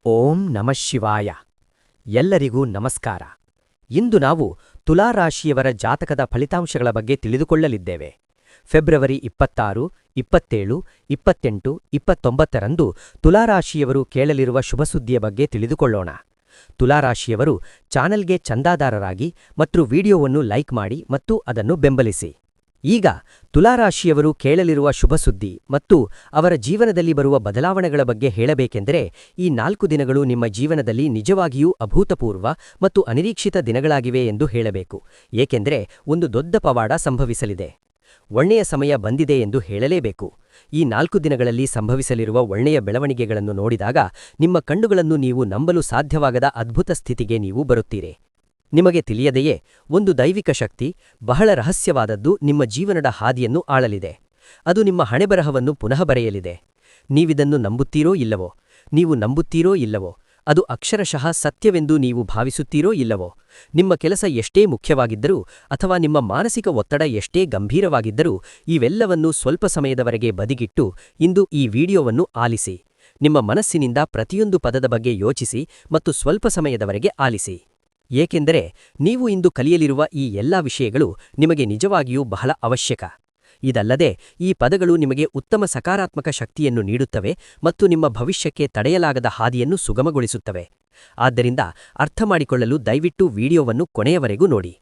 ಓಂ ನಮಃ ಶಿವಾಯ. ಎಲ್ಲರಿಗೂ ನಮಸ್ಕಾರ. ಇಂದು ನಾವು ತುಲಾರಾಶಿಯವರ ಜಾತಕದ ಫಲಿತಾಂಶಗಳ ಬಗ್ಗೆ ತಿಳಿದುಕೊಳ್ಳಲಿದ್ದೇವೆ. ಫೆಬ್ರವರಿ 26, 27, 28, 29ರಂದು ತುಲಾರಾಶಿಯವರು ಕೇಳಲಿರುವ ಶುಭಸುದ್ದಿಯ ಬಗ್ಗೆ ತಿಳಿದುಕೊಳ್ಳೋಣ. ತುಲಾರಾಶಿಯವರು ಚಾನಲ್ಗೆ ಚಂದಾದಾರರಾಗಿ ಮತ್ತು ವಿಡಿಯೋವನ್ನು ಲೈಕ್ ಮಾಡಿ ಮತ್ತು ಅದನ್ನು ಬೆಂಬಲಿಸಿ. ಈಗ ತುಲಾರಾಶಿಯವರು ಕೇಳಲಿರುವ ಶುಭಸುದ್ದಿ ಮತ್ತು ಅವರ ಜೀವನದಲ್ಲಿ ಬರುವ ಬದಲಾವಣೆಗಳ ಬಗ್ಗೆ ಹೇಳಬೇಕೆಂದರೆ, ಈ 4 ದಿನಗಳು ನಿಮ್ಮ ಜೀವನದಲ್ಲಿ ನಿಜವಾಗಿಯೂ ಅಭೂತಪೂರ್ವ ಮತ್ತು ಅನಿರೀಕ್ಷಿತ ದಿನಗಳಾಗಿವೆ ಎಂದು ಹೇಳಬೇಕು. ಏಕೆಂದರೆ ಒಂದು ದೊಡ್ಡ ಪವಾಡ ಸಂಭವಿಸಲಿದೆ. ಒಳ್ಳೆಯ ಸಮಯ ಬಂದಿದೆ ಎಂದು ಹೇಳಲೇಬೇಕು. ಈ 4 ದಿನಗಳಲ್ಲಿ ಸಂಭವಿಸಲಿರುವ ಒಳ್ಳೆಯ ಬೆಳವಣಿಗೆಗಳನ್ನು ನೋಡಿದಾಗ ನಿಮ್ಮ ಕಣ್ಣುಗಳನ್ನು ನೀವು ನಂಬಲು ಸಾಧ್ಯವಾಗದ ಅದ್ಭುತ ಸ್ಥಿತಿಗೆ ನೀವು ಬರುತ್ತೀರಿ. ನಿಮಗೆ ತಿಳಿಯದೆಯೇ ಒಂದು ದೈವಿಕ ಶಕ್ತಿ, ಬಹಳ ರಹಸ್ಯವಾದದ್ದು, ನಿಮ್ಮ ಜೀವನದ ಹಾದಿಯನ್ನು ಆಳಲಿದೆ. ಅದು ನಿಮ್ಮ ಹಣೆಬರಹವನ್ನು ಪುನಃ ಬರೆಯಲಿದೆ. ನೀವಿದನ್ನು ನಂಬುತ್ತೀರೋ ಇಲ್ಲವೋ? ನೀವು ನಂಬುತ್ತೀರೋ ಇಲ್ಲವೋ? ಅದು ಅಕ್ಷರಶಃ ಸತ್ಯವೆಂದು ನೀವು ಭಾವಿಸುತ್ತೀರೋ ಇಲ್ಲವೋ? ನಿಮ್ಮ ಕೆಲಸ ಎಷ್ಟೇ ಮುಖ್ಯವಾಗಿದ್ದರೂ ಅಥವಾ ನಿಮ್ಮ ಮಾನಸಿಕ ಒತ್ತಡ ಎಷ್ಟೇ ಗಂಭೀರವಾಗಿದ್ದರೂ ಇವೆಲ್ಲವನ್ನೂ ಸ್ವಲ್ಪ ಸಮಯದವರೆಗೆ ಬದಿಗಿಟ್ಟು ಇಂದು ಈ ವಿಡಿಯೋವನ್ನು ಆಲಿಸಿ. ನಿಮ್ಮ ಮನಸ್ಸಿನಿಂದ ಪ್ರತಿಯೊಂದು ಪದದ ಬಗ್ಗೆ ಯೋಚಿಸಿ ಮತ್ತು ಸ್ವಲ್ಪ ಸಮಯದವರೆಗೆ ಆಲಿಸಿ. ಏಕೆಂದರೆ ನೀವು ಇಂದು ಕಲಿಯಲಿರುವ ಈ ಎಲ್ಲಾ ವಿಷಯಗಳು ನಿಮಗೆ ನಿಜವಾಗಿಯೂ ಬಹಳ ಅವಶ್ಯಕ. ಇದಲ್ಲದೆ ಈ ಪದಗಳು ನಿಮಗೆ ಉತ್ತಮ ಸಕಾರಾತ್ಮಕ ಶಕ್ತಿಯನ್ನು ನೀಡುತ್ತವೆ ಮತ್ತು ನಿಮ್ಮ ಭವಿಷ್ಯಕ್ಕೆ ತಡೆಯಲಾಗದ ಹಾದಿಯನ್ನು ಸುಗಮಗೊಳಿಸುತ್ತವೆ. ಆದ್ದರಿಂದ ಅರ್ಥಮಾಡಿಕೊಳ್ಳಲು ದಯವಿಟ್ಟು ವಿಡಿಯೋವನ್ನು ಕೊನೆಯವರೆಗೂ ನೋಡಿ.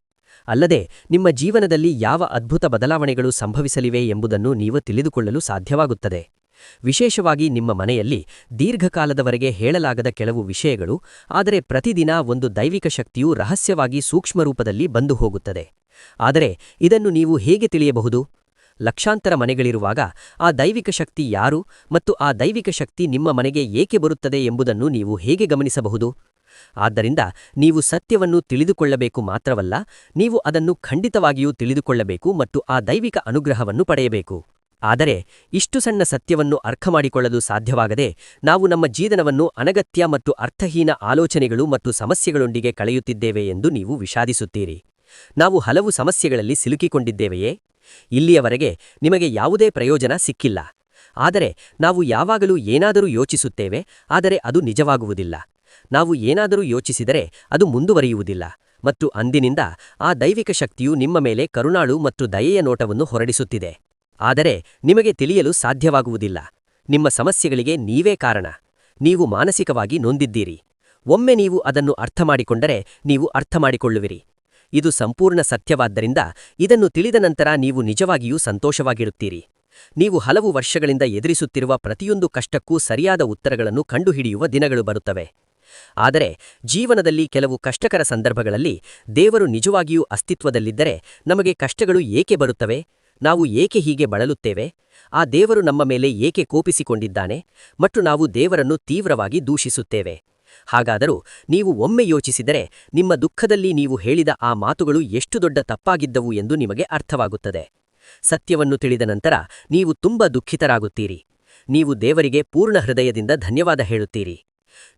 ಅಲ್ಲದೆ ನಿಮ್ಮ ಜೀವನದಲ್ಲಿ ಯಾವ ಅದ್ಭುತ ಬದಲಾವಣೆಗಳು ಸಂಭವಿಸಲಿವೆ ಎಂಬುದನ್ನು ನೀವು ತಿಳಿದುಕೊಳ್ಳಲು ಸಾಧ್ಯವಾಗುತ್ತದೆ. ವಿಶೇಷವಾಗಿ ನಿಮ್ಮ ಮನೆಯಲ್ಲಿ ದೀರ್ಘಕಾಲದವರೆಗೆ ಹೇಳಲಾಗದ ಕೆಲವು ವಿಷಯಗಳು, ಆದರೆ ಪ್ರತಿದಿನ ಒಂದು ದೈವಿಕ ಶಕ್ತಿಯು ರಹಸ್ಯವಾಗಿ ಸೂಕ್ಷ್ಮರೂಪದಲ್ಲಿ ಬಂದು ಹೋಗುತ್ತದೆ. ಆದರೆ ಇದನ್ನು ನೀವು ಹೇಗೆ ತಿಳಿಯಬಹುದು? ಲಕ್ಷಾಂತರ ಮನೆಗಳಿರುವಾಗ ಆ ದೈವಿಕ ಶಕ್ತಿ ಯಾರು ಮತ್ತು ಆ ದೈವಿಕ ಶಕ್ತಿ ನಿಮ್ಮ ಮನೆಗೆ ಏಕೆ ಬರುತ್ತದೆ ಎಂಬುದನ್ನು ನೀವು ಹೇಗೆ ಗಮನಿಸಬಹುದು? ಆದ್ದರಿಂದ ನೀವು ಸತ್ಯವನ್ನು ತಿಳಿದುಕೊಳ್ಳಬೇಕು ಮಾತ್ರವಲ್ಲ, ನೀವು ಅದನ್ನು ಖಂಡಿತವಾಗಿಯೂ ತಿಳಿದುಕೊಳ್ಳಬೇಕು ಮತ್ತು ಆ ದೈವಿಕ ಅನುಗ್ರಹವನ್ನು ಪಡೆಯಬೇಕು. ಆದರೆ ಇಷ್ಟು ಸಣ್ಣ ಸತ್ಯವನ್ನು ಅರ್ಥಮಾಡಿಕೊಳ್ಳಲು ಸಾಧ್ಯವಾಗದೆ ನಾವು ನಮ್ಮ ಜೀವನವನ್ನು ಅನಗತ್ಯ ಮತ್ತು ಅರ್ಥಹೀನ ಆಲೋಚನೆಗಳು ಮತ್ತು ಸಮಸ್ಯೆಗಳೊಂದಿಗೆ ಕಳೆಯುತ್ತಿದ್ದೇವೆ ಎಂದು ನೀವು ವಿಷಾದಿಸುತ್ತೀರಿ. ನಾವು ಹಲವು ಸಮಸ್ಯೆಗಳಲ್ಲಿ ಸಿಲುಕಿಕೊಂಡಿದ್ದೇವೆಯೇ? ಇಲ್ಲಿಯವರೆಗೆ ನಿಮಗೆ ಯಾವುದೇ ಪ್ರಯೋಜನ ಸಿಕ್ಕಿಲ್ಲ. ಆದರೆ ನಾವು ಯಾವಾಗಲೂ ಏನಾದರೂ ಯೋಚಿಸುತ್ತೇವೆ, ಆದರೆ ಅದು ನಿಜವಾಗುವುದಿಲ್ಲ. ನಾವು ಏನಾದರೂ ಯೋಚಿಸಿದರೆ ಅದು ಮುಂದುವರಿಯುವುದಿಲ್ಲ ಮತ್ತು ಅಂದಿನಿಂದ ಆ ದೈವಿಕ ಶಕ್ತಿಯು ನಿಮ್ಮ ಮೇಲೆ ಕರುಣಾಳು ಮತ್ತು ದಯೆಯ ನೋಟವನ್ನು ಹೊರಡಿಸುತ್ತಿದೆ. ಆದರೆ ನಿಮಗೆ ತಿಳಿಯಲು ಸಾಧ್ಯವಾಗುವುದಿಲ್ಲ. ನಿಮ್ಮ ಸಮಸ್ಯೆಗಳಿಗೆ ನೀವೇ ಕಾರಣ. ನೀವು ಮಾನಸಿಕವಾಗಿ ನೊಂದಿದ್ದೀರಿ. ಒಮ್ಮೆ ನೀವು ಅದನ್ನು ಅರ್ಥಮಾಡಿಕೊಂಡರೆ ನೀವು ಅರ್ಥಮಾಡಿಕೊಳ್ಳುವಿರಿ. ಇದು ಸಂಪೂರ್ಣ ಸತ್ಯವಾದ್ದರಿಂದ ಇದನ್ನು ತಿಳಿದ ನಂತರ ನೀವು ನಿಜವಾಗಿಯೂ ಸಂತೋಷವಾಗಿರುತ್ತೀರಿ. ನೀವು ಹಲವು ವರ್ಷಗಳಿಂದ ಎದುರಿಸುತ್ತಿರುವ ಪ್ರತಿಯೊಂದು ಕಷ್ಟಕ್ಕೂ ಸರಿಯಾದ ಉತ್ತರಗಳನ್ನು ಕಂಡುಹಿಡಿಯುವ ದಿನಗಳು ಬರುತ್ತವೆ. ಆದರೆ ಜೀವನದಲ್ಲಿ ಕೆಲವು ಕಷ್ಟಕರ ಸಂದರ್ಭಗಳಲ್ಲಿ ದೇವರು ನಿಜವಾಗಿಯೂ ಅಸ್ತಿತ್ವದಲ್ಲಿದ್ದರೆ ನಮಗೆ ಕಷ್ಟಗಳು ಏಕೆ ಬರುತ್ತವೆ? ನಾವು ಏಕೆ ಹೀಗೆ ಬಳಲುತ್ತೇವೆ? ಆ ದೇವರು ನಮ್ಮ ಮೇಲೆ ಏಕೆ ಕೋಪಿಸಿಕೊಂಡಿದ್ದಾನೆ ಮತ್ತು ನಾವು ದೇವರನ್ನು ತೀವ್ರವಾಗಿ ದೂಷಿಸುತ್ತೇವೆ? ಹಾಗಾದರೂ ನೀವು ಒಮ್ಮೆ ಯೋಚಿಸಿದರೆ ನಿಮ್ಮ ದುಃಖದಲ್ಲಿ ನೀವು ಹೇಳಿದ ಆ ಮಾತುಗಳು ಎಷ್ಟು ದೊಡ್ಡ ತಪ್ಪಾಗಿದ್ದವು ಎಂದು ನಿಮಗೆ ಅರ್ಥವಾಗುತ್ತದೆ. ಸತ್ಯವನ್ನು ತಿಳಿದ ನಂತರ ನೀವು ತುಂಬಾ ದುಃಖಿತರಾಗುತ್ತೀರಿ. ನೀವು ದೇವರಿಗೆ ಪೂರ್ಣ ಹೃದಯದಿಂದ ಧನ್ಯವಾದ ಹೇಳುತ್ತೀರಿ.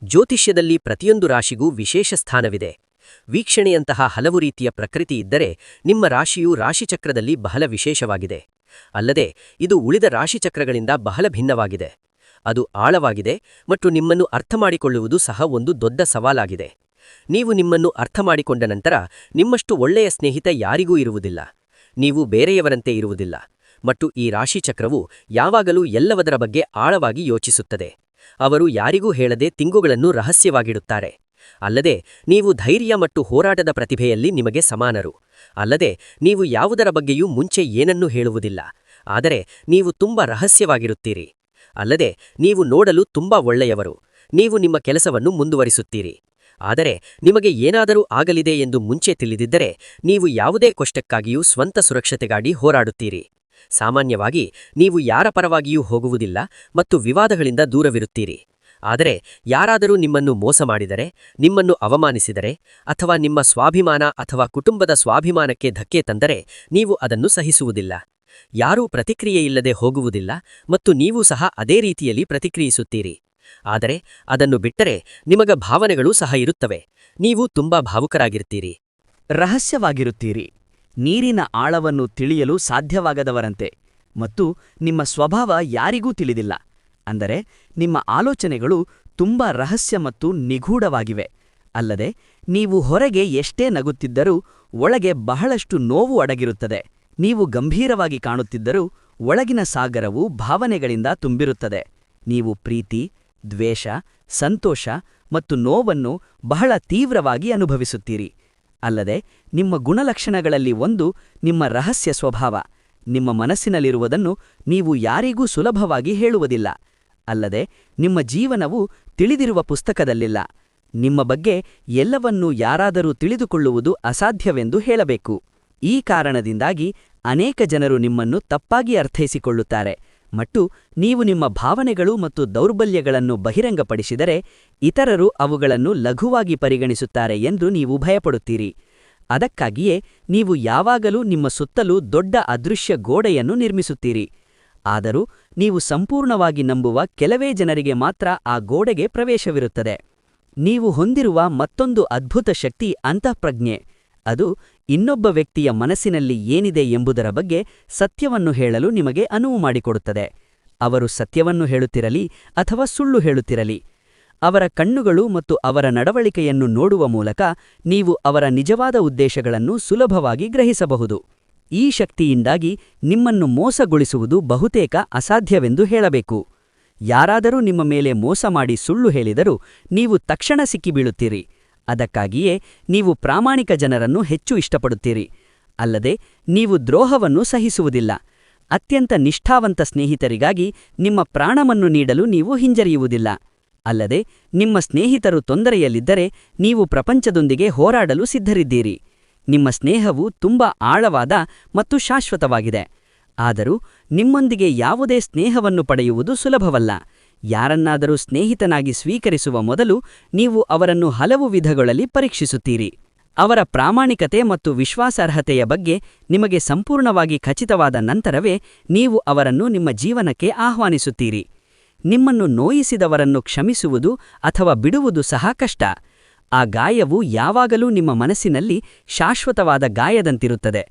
ಜ್ಯೋತಿಷ್ಯದಲ್ಲಿ ಪ್ರತಿಯೊಂದು ರಾಶಿಗೂ ವಿಶೇಷ ಸ್ಥಾನವಿದೆ. ವೀಕ್ಷಣೆಯಂತಹ ಹಲವು ರೀತಿಯ ಪ್ರಕೃತಿ ಇದ್ದರೆ ನಿಮ್ಮ ರಾಶಿಯು ರಾಶಿಚಕ್ರದಲ್ಲಿ ಬಹಳ ವಿಶೇಷವಾಗಿದೆ. ಅಲ್ಲದೆ ಇದು ಉಳಿದ ರಾಶಿಚಕ್ರಗಳಿಂದ ಬಹಳ ಭಿನ್ನವಾಗಿದೆ. ಅದು ಆಳವಾಗಿದೆ ಮತ್ತು ನಿಮ್ಮನ್ನು ಅರ್ಥಮಾಡಿಕೊಳ್ಳುವುದು ಸಹ ಒಂದು ದೊಡ್ಡ ಸವಾಲಾಗಿದೆ. ನೀವು ನಿಮ್ಮನ್ನು ಅರ್ಥಮಾಡಿಕೊಂಡ ನಂತರ ನಿಮ್ಮಷ್ಟು ಒಳ್ಳೆಯ ಸ್ನೇಹಿತ ಯಾರಿಗೂ ಇರುವುದಿಲ್ಲ. ನೀವು ಬೇರೆಯವರಂತೆ ಇರುವುದಿಲ್ಲ ಮತ್ತು ಈ ರಾಶಿಚಕ್ರವು ಯಾವಾಗಲೂ ಎಲ್ಲವದರ ಬಗ್ಗೆ ಆಳವಾಗಿ ಯೋಚಿಸುತ್ತದೆ. ಅವರು ಯಾರಿಗೂ ಹೇಳದೆ ತಿಂಗುಗಳನ್ನು ರಹಸ್ಯವಾಗಿಡುತ್ತಾರೆ. ಅಲ್ಲದೆ ನೀವು ಧೈರ್ಯ ಮತ್ತು ಹೋರಾಟದ ಪ್ರತಿಭೆಯಲ್ಲಿ ನಿಮಗೆ ಸಮಾನರು. ಅಲ್ಲದೆ ನೀವು ಯಾವುದರ ಬಗ್ಗೆಯೂ ಮುಂಚೆ ಏನನ್ನೂ ಹೇಳುವುದಿಲ್ಲ. ಆದರೆ ನೀವು ತುಂಬಾ ರಹಸ್ಯವಾಗಿರುತ್ತೀರಿ. ಅಲ್ಲದೆ ನೀವು ನೋಡಲು ತುಂಬಾ ಒಳ್ಳೆಯವರು. ನೀವು ನಿಮ್ಮ ಕೆಲಸವನ್ನು ಮುಂದುವರಿಸುತ್ತೀರಿ. ಆದರೆ ನಿಮಗೆ ಏನಾದರೂ ಆಗಲಿದೆ ಎಂದು ಮುಂಚೆ ತಿಳಿದಿದ್ದರೆ ನೀವು ಯಾವುದೇ ಕಷ್ಟಕ್ಕಾಗಿಯೂ ಸ್ವಂತ ಸುರಕ್ಷತೆಗಾಗಿ ಹೋರಾಡುತ್ತೀರಿ. ಸಾಮಾನ್ಯವಾಗಿ ನೀವು ಯಾರ ಪರವಾಗಿಯೂ ಹೋಗುವುದಿಲ್ಲ ಮತ್ತು ವಿವಾದಗಳಿಂದ ದೂರವಿರುತ್ತೀರಿ. ಆದರೆ ಯಾರಾದರೂ ನಿಮ್ಮನ್ನು ಮೋಸ ಮಾಡಿದರೆ, ನಿಮ್ಮನ್ನು ಅವಮಾನಿಸಿದರೆ ಅಥವಾ ನಿಮ್ಮ ಸ್ವಾಭಿಮಾನ ಅಥವಾ ಕುಟುಂಬದ ಸ್ವಾಭಿಮಾನಕ್ಕೆ ಧಕ್ಕೆ ತಂದರೆ ನೀವು ಅದನ್ನು ಸಹಿಸುವುದಿಲ್ಲ. ಯಾರೂ ಪ್ರತಿಕ್ರಿಯೆಯಿಲ್ಲದೆ ಹೋಗುವುದಿಲ್ಲ ಮತ್ತು ನೀವು ಸಹ ಅದೇ ರೀತಿಯಲ್ಲಿ ಪ್ರತಿಕ್ರಿಯಿಸುತ್ತೀರಿ. ಆದರೆ ಅದನ್ನು ಬಿಟ್ಟರೆ ನಿಮಗ ಭಾವನೆಗಳೂ ಸಹ ಇರುತ್ತವೆ. ನೀವು ತುಂಬಾ ಭಾವುಕರಾಗಿರ್ತೀರಿ. ರಹಸ್ಯವಾಗಿರುತ್ತೀರಿ. ನೀರಿನ ಆಳವನ್ನು ತಿಳಿಯಲು ಸಾಧ್ಯವಾಗದವರಂತೆ ಮತ್ತು ನಿಮ್ಮ ಸ್ವಭಾವ ಯಾರಿಗೂ ತಿಳಿದಿಲ್ಲ. ಅಂದರೆ ನಿಮ್ಮ ಆಲೋಚನೆಗಳು ತುಂಬ ರಹಸ್ಯ ಮತ್ತು ನಿಗೂಢವಾಗಿವೆ. ಅಲ್ಲದೆ ನೀವು ಹೊರಗೆ ಎಷ್ಟೇ ನಗುತ್ತಿದ್ದರೂ ಒಳಗೆ ಬಹಳಷ್ಟು ನೋವು ಅಡಗಿರುತ್ತದೆ. ನೀವು ಗಂಭೀರವಾಗಿ ಕಾಣುತ್ತಿದ್ದರೂ ಒಳಗಿನ ಸಾಗರವು ಭಾವನೆಗಳಿಂದ ತುಂಬಿರುತ್ತದೆ. ನೀವು ಪ್ರೀತಿ, ದ್ವೇಷ, ಸಂತೋಷ ಮತ್ತು ನೋವನ್ನು ಬಹಳ ತೀವ್ರವಾಗಿ ಅನುಭವಿಸುತ್ತೀರಿ. ಅಲ್ಲದೆ ನಿಮ್ಮ ಗುಣಲಕ್ಷಣಗಳಲ್ಲಿ ಒಂದು ನಿಮ್ಮ ರಹಸ್ಯ ಸ್ವಭಾವ. ನಿಮ್ಮ ಮನಸ್ಸಿನಲ್ಲಿರುವುದನ್ನು ನೀವು ಯಾರಿಗೂ ಸುಲಭವಾಗಿ ಹೇಳುವುದಿಲ್ಲ. ಅಲ್ಲದೆ ನಿಮ್ಮ ಜೀವನವು ತಿಳಿದಿರುವ ಪುಸ್ತಕದಲ್ಲಿಲ್ಲ. ನಿಮ್ಮ ಬಗ್ಗೆ ಎಲ್ಲವನ್ನೂ ಯಾರಾದರೂ ತಿಳಿದುಕೊಳ್ಳುವುದು ಅಸಾಧ್ಯವೆಂದು ಹೇಳಬೇಕು. ಈ ಕಾರಣದಿಂದಾಗಿ ಅನೇಕ ಜನರು ನಿಮ್ಮನ್ನು ತಪ್ಪಾಗಿ ಅರ್ಥೈಸಿಕೊಳ್ಳುತ್ತಾರೆ ಮತ್ತು ನೀವು ನಿಮ್ಮ ಭಾವನೆಗಳು ಮತ್ತು ದೌರ್ಬಲ್ಯಗಳನ್ನು ಬಹಿರಂಗಪಡಿಸಿದರೆ ಇತರರು ಅವುಗಳನ್ನು ಲಘುವಾಗಿ ಪರಿಗಣಿಸುತ್ತಾರೆ ಎಂದು ನೀವು ಭಯಪಡುತ್ತೀರಿ. ಅದಕ್ಕಾಗಿಯೇ ನೀವು ಯಾವಾಗಲೂ ನಿಮ್ಮ ಸುತ್ತಲೂ ದೊಡ್ಡ ಅದೃಶ್ಯ ಗೋಡೆಯನ್ನು ನಿರ್ಮಿಸುತ್ತೀರಿ. ಆದರೂ ನೀವು ಸಂಪೂರ್ಣವಾಗಿ ನಂಬುವ ಕೆಲವೇ ಜನರಿಗೆ ಮಾತ್ರ ಆ ಗೋಡೆಗೆ ಪ್ರವೇಶವಿರುತ್ತದೆ. ನೀವು ಹೊಂದಿರುವ ಮತ್ತೊಂದು ಅದ್ಭುತ ಶಕ್ತಿ ಅಂತಃಪ್ರಜ್ಞೆ. ಅದು ಇನ್ನೊಬ್ಬ ವ್ಯಕ್ತಿಯ ಮನಸ್ಸಿನಲ್ಲಿ ಏನಿದೆ ಎಂಬುದರ ಬಗ್ಗೆ ಸತ್ಯವನ್ನು ಹೇಳಲು ನಿಮಗೆ ಅನುವು ಮಾಡಿಕೊಡುತ್ತದೆ. ಅವರು ಸತ್ಯವನ್ನು ಹೇಳುತ್ತಿರಲಿ ಅಥವಾ ಸುಳ್ಳು ಹೇಳುತ್ತಿರಲಿ, ಅವರ ಕಣ್ಣುಗಳು ಮತ್ತು ಅವರ ನಡವಳಿಕೆಯನ್ನು ನೋಡುವ ಮೂಲಕ ನೀವು ಅವರ ನಿಜವಾದ ಉದ್ದೇಶಗಳನ್ನು ಸುಲಭವಾಗಿ ಗ್ರಹಿಸಬಹುದು. ಈ ಶಕ್ತಿಯಿಂದಾಗಿ ನಿಮ್ಮನ್ನು ಮೋಸಗೊಳಿಸುವುದು ಬಹುತೇಕ ಅಸಾಧ್ಯವೆಂದು ಹೇಳಬೇಕು. ಯಾರಾದರೂ ನಿಮ್ಮ ಮೇಲೆ ಮೋಸ ಮಾಡಿ ಸುಳ್ಳು ಹೇಳಿದರೂ ನೀವು ತಕ್ಷಣ ಸಿಕ್ಕಿಬೀಳುತ್ತೀರಿ. ಅದಕ್ಕಾಗಿಯೇ ನೀವು ಪ್ರಾಮಾಣಿಕ ಜನರನ್ನು ಹೆಚ್ಚು ಇಷ್ಟಪಡುತ್ತೀರಿ. ಅಲ್ಲದೆ ನೀವು ದ್ರೋಹವನ್ನು ಸಹಿಸುವುದಿಲ್ಲ. ಅತ್ಯಂತ ನಿಷ್ಠಾವಂತ ಸ್ನೇಹಿತರಿಗಾಗಿ ನಿಮ್ಮ ಪ್ರಾಣವನ್ನು ನೀಡಲು ನೀವು ಹಿಂಜರಿಯುವುದಿಲ್ಲ. ಅಲ್ಲದೆ ನಿಮ್ಮ ಸ್ನೇಹಿತರು ತೊಂದರೆಯಲ್ಲಿದ್ದರೆ ನೀವು ಪ್ರಪಂಚದೊಂದಿಗೆ ಹೋರಾಡಲು ಸಿದ್ಧರಿದ್ದೀರಿ. ನಿಮ್ಮ ಸ್ನೇಹವು ತುಂಬ ಆಳವಾದ ಮತ್ತು ಶಾಶ್ವತವಾಗಿದೆ. ಆದರೂ ನಿಮ್ಮೊಂದಿಗೆ ಯಾವುದೇ ಸ್ನೇಹವನ್ನು ಪಡೆಯುವುದು ಸುಲಭವಲ್ಲ. ಯಾರನ್ನಾದರೂ ಸ್ನೇಹಿತನಾಗಿ ಸ್ವೀಕರಿಸುವ ಮೊದಲು ನೀವು ಅವರನ್ನು ಹಲವು ವಿಧಗಳಲ್ಲಿ ಪರೀಕ್ಷಿಸುತ್ತೀರಿ. ಅವರ ಪ್ರಾಮಾಣಿಕತೆ ಮತ್ತು ವಿಶ್ವಾಸಾರ್ಹತೆಯ ಬಗ್ಗೆ ನಿಮಗೆ ಸಂಪೂರ್ಣವಾಗಿ ಖಚಿತವಾದ ನಂತರವೇ ನೀವು ಅವರನ್ನು ನಿಮ್ಮ ಜೀವನಕ್ಕೆ ಆಹ್ವಾನಿಸುತ್ತೀರಿ. ನಿಮ್ಮನ್ನು ನೋಯಿಸಿದವರನ್ನು ಕ್ಷಮಿಸುವುದು ಅಥವಾ ಬಿಡುವುದು ಸಹ ಕಷ್ಟ. ಆ ಗಾಯವು ಯಾವಾಗಲೂ ನಿಮ್ಮ ಮನಸ್ಸಿನಲ್ಲಿ ಶಾಶ್ವತವಾದ ಗಾಯದಂತಿರುತ್ತದೆ.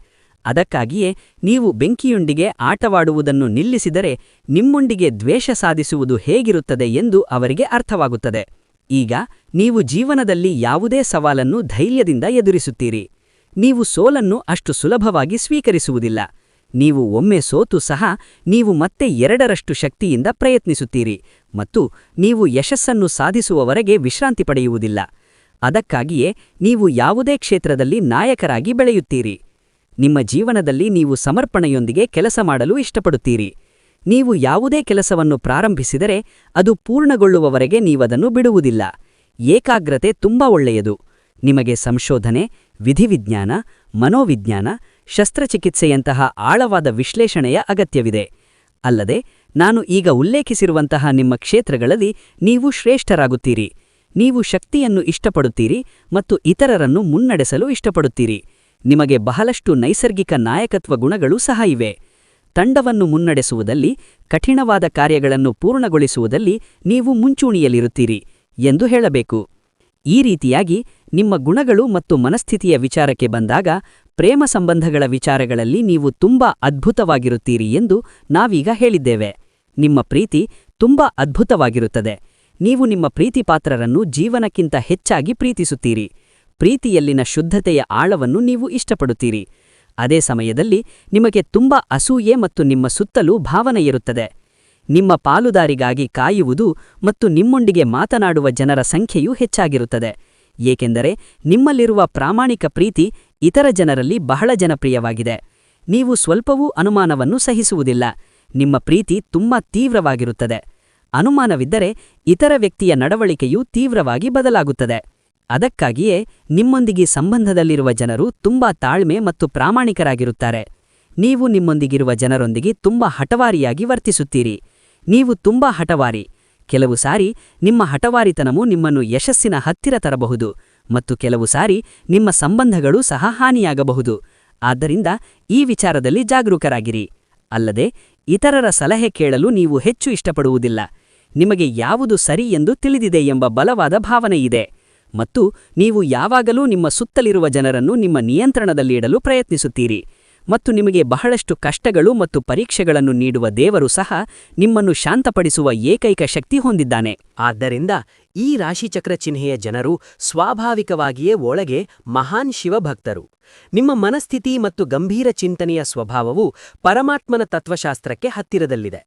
ಅದಕ್ಕಾಗಿಯೇ ನೀವು ಬೆಂಕಿಯೊಂದಿಗೆ ಆಟವಾಡುವುದನ್ನು ನಿಲ್ಲಿಸಿದರೆ ನಿಮ್ಮೊಂದಿಗೆ ದ್ವೇಷ ಸಾಧಿಸುವುದು ಹೇಗಿರುತ್ತದೆ ಎಂದು ಅವರಿಗೆ ಅರ್ಥವಾಗುತ್ತದೆ. ಈಗ ನೀವು ಜೀವನದಲ್ಲಿ ಯಾವುದೇ ಸವಾಲನ್ನು ಧೈರ್ಯದಿಂದ ಎದುರಿಸುತ್ತೀರಿ. ನೀವು ಸೋಲನ್ನು ಅಷ್ಟು ಸುಲಭವಾಗಿ ಸ್ವೀಕರಿಸುವುದಿಲ್ಲ. ನೀವು ಒಮ್ಮೆ ಸೋತು ಸಹ ನೀವು ಮತ್ತೆ 2ರಷ್ಟು ಶಕ್ತಿಯಿಂದ ಪ್ರಯತ್ನಿಸುತ್ತೀರಿ ಮತ್ತು ನೀವು ಯಶಸ್ಸನ್ನು ಸಾಧಿಸುವವರೆಗೆ ವಿಶ್ರಾಂತಿ ಪಡೆಯುವುದಿಲ್ಲ. ಅದಕ್ಕಾಗಿಯೇ ನೀವು ಯಾವುದೇ ಕ್ಷೇತ್ರದಲ್ಲಿ ನಾಯಕರಾಗಿ ಬೆಳೆಯುತ್ತೀರಿ. ನಿಮ್ಮ ಜೀವನದಲ್ಲಿ ನೀವು ಸಮರ್ಪಣೆಯೊಂದಿಗೆ ಕೆಲಸ ಮಾಡಲು ಇಷ್ಟಪಡುತ್ತೀರಿ. ನೀವು ಯಾವುದೇ ಕೆಲಸವನ್ನು ಪ್ರಾರಂಭಿಸಿದರೆ ಅದು ಪೂರ್ಣಗೊಳ್ಳುವವರೆಗೆ ನೀವದನ್ನು ಬಿಡುವುದಿಲ್ಲ. ಏಕಾಗ್ರತೆ ತುಂಬ ಒಳ್ಳೆಯದು. ನಿಮಗೆ ಸಂಶೋಧನೆ, ವಿಧಿವಿಜ್ಞಾನ, ಮನೋವಿಜ್ಞಾನ, ಶಸ್ತ್ರಚಿಕಿತ್ಸೆಯಂತಹ ಆಳವಾದ ವಿಶ್ಲೇಷಣೆಯ ಅಗತ್ಯವಿದೆ. ಅಲ್ಲದೆ ನಾನು ಈಗ ಉಲ್ಲೇಖಿಸಿರುವಂತಹ ನಿಮ್ಮ ಕ್ಷೇತ್ರಗಳಲ್ಲಿ ನೀವು ಶ್ರೇಷ್ಠರಾಗುತ್ತೀರಿ. ನೀವು ಶಕ್ತಿಯನ್ನು ಇಷ್ಟಪಡುತ್ತೀರಿ ಮತ್ತು ಇತರರನ್ನು ಮುನ್ನಡೆಸಲು ಇಷ್ಟಪಡುತ್ತೀರಿ. ನಿಮಗೆ ಬಹಳಷ್ಟು ನೈಸರ್ಗಿಕ ನಾಯಕತ್ವ ಗುಣಗಳು ಸಹ ಇವೆ. ತಂಡವನ್ನು ಮುನ್ನಡೆಸುವುದಲ್ಲಿ, ಕಠಿಣವಾದ ಕಾರ್ಯಗಳನ್ನು ಪೂರ್ಣಗೊಳಿಸುವುದಲ್ಲಿ ನೀವು ಮುಂಚೂಣಿಯಲ್ಲಿರುತ್ತೀರಿ ಎಂದು ಹೇಳಬೇಕು. ಈ ರೀತಿಯಾಗಿ ನಿಮ್ಮ ಗುಣಗಳು ಮತ್ತು ಮನಸ್ಥಿತಿಯ ವಿಚಾರಕ್ಕೆ ಬಂದಾಗ ಪ್ರೇಮ ಸಂಬಂಧಗಳ ವಿಚಾರಗಳಲ್ಲಿ ನೀವು ತುಂಬಾ ಅದ್ಭುತವಾಗಿರುತ್ತೀರಿ ಎಂದು ನಾವೀಗ ಹೇಳಿದ್ದೇವೆ. ನಿಮ್ಮ ಪ್ರೀತಿ ತುಂಬಾ ಅದ್ಭುತವಾಗಿರುತ್ತದೆ. ನೀವು ನಿಮ್ಮ ಪ್ರೀತಿಪಾತ್ರರನ್ನು ಜೀವನಕ್ಕಿಂತ ಹೆಚ್ಚಾಗಿ ಪ್ರೀತಿಸುತ್ತೀರಿ. ಪ್ರೀತಿಯಲ್ಲಿನ ಶುದ್ಧತೆಯ ಆಳವನ್ನು ನೀವು ಇಷ್ಟಪಡುತ್ತೀರಿ. ಅದೇ ಸಮಯದಲ್ಲಿ ನಿಮಗೆ ತುಂಬಾ ಅಸೂಯೆ ಮತ್ತು ನಿಮ್ಮ ಸುತ್ತಲೂ ಭಾವನೆಯಿರುತ್ತದೆ. ನಿಮ್ಮ ಪಾಲುದಾರಿಗಾಗಿ ಕಾಯುವುದು ಮತ್ತು ನಿಮ್ಮೊಂದಿಗೆ ಮಾತನಾಡುವ ಜನರ ಸಂಖ್ಯೆಯೂ ಹೆಚ್ಚಾಗಿರುತ್ತದೆ. ಏಕೆಂದರೆ ನಿಮ್ಮಲ್ಲಿರುವ ಪ್ರಾಮಾಣಿಕ ಪ್ರೀತಿ ಇತರ ಜನರಲ್ಲಿ ಬಹಳ ಜನಪ್ರಿಯವಾಗಿದೆ. ನೀವು ಸ್ವಲ್ಪವೂ ಅನುಮಾನವನ್ನು ಸಹಿಸುವುದಿಲ್ಲ. ನಿಮ್ಮ ಪ್ರೀತಿ ತುಂಬಾ ತೀವ್ರವಾಗಿರುತ್ತದೆ. ಅನುಮಾನವಿದ್ದರೆ ಇತರ ವ್ಯಕ್ತಿಯ ನಡವಳಿಕೆಯೂ ತೀವ್ರವಾಗಿ ಬದಲಾಗುತ್ತದೆ. ಅದಕ್ಕಾಗಿಯೇ ನಿಮ್ಮೊಂದಿಗೆ ಸಂಬಂಧದಲ್ಲಿರುವ ಜನರು ತುಂಬಾ ತಾಳ್ಮೆ ಮತ್ತು ಪ್ರಾಮಾಣಿಕರಾಗಿರುತ್ತಾರೆ. ನೀವು ನಿಮ್ಮೊಂದಿಗಿರುವ ಜನರೊಂದಿಗೆ ತುಂಬಾ ಹಠವಾರಿಯಾಗಿ ವರ್ತಿಸುತ್ತೀರಿ. ನೀವು ತುಂಬಾ ಹಠವಾರಿ. ಕೆಲವು ಸಾರಿ ನಿಮ್ಮ ಹಠವಾರಿತನವು ನಿಮ್ಮನ್ನು ಯಶಸ್ಸಿನ ಹತ್ತಿರ ತರಬಹುದು ಮತ್ತು ಕೆಲವು ಸಾರಿ ನಿಮ್ಮ ಸಂಬಂಧಗಳೂ ಸಹ ಹಾನಿಯಾಗಬಹುದು. ಆದ್ದರಿಂದ ಈ ವಿಚಾರದಲ್ಲಿ ಜಾಗರೂಕರಾಗಿರಿ. ಅಲ್ಲದೆ ಇತರರ ಸಲಹೆ ಕೇಳಲು ನೀವು ಹೆಚ್ಚು ಇಷ್ಟಪಡುವುದಿಲ್ಲ. ನಿಮಗೆ ಯಾವುದು ಸರಿ ಎಂದು ತಿಳಿದಿದೆ ಎಂಬ ಬಲವಾದ ಭಾವನೆಯಿದೆ ಮತ್ತು ನೀವು ಯಾವಾಗಲೂ ನಿಮ್ಮ ಸುತ್ತಲಿರುವ ಜನರನ್ನು ನಿಮ್ಮ ನಿಯಂತ್ರಣದಲ್ಲಿಡಲು ಪ್ರಯತ್ನಿಸುತ್ತೀರಿ. ಮತ್ತು ನಿಮಗೆ ಬಹಳಷ್ಟು ಕಷ್ಟಗಳು ಮತ್ತು ಪರೀಕ್ಷೆಗಳನ್ನು ನೀಡುವ ದೇವರು ಸಹ ನಿಮ್ಮನ್ನು ಶಾಂತಪಡಿಸುವ ಏಕೈಕ ಶಕ್ತಿ ಹೊಂದಿದ್ದಾನೆ. ಆದ್ದರಿಂದ ಈ ರಾಶಿಚಕ್ರ ಚಿಹ್ನೆಯ ಜನರು ಸ್ವಾಭಾವಿಕವಾಗಿಯೇ ಒಳಗೆ ಮಹಾನ್ ಶಿವಭಕ್ತರು. ನಿಮ್ಮ ಮನಸ್ಥಿತಿ ಮತ್ತು ಗಂಭೀರ ಚಿಂತನೆಯ ಸ್ವಭಾವವು ಪರಮಾತ್ಮನ ತತ್ವಶಾಸ್ತ್ರಕ್ಕೆ ಹತ್ತಿರದಲ್ಲಿದೆ.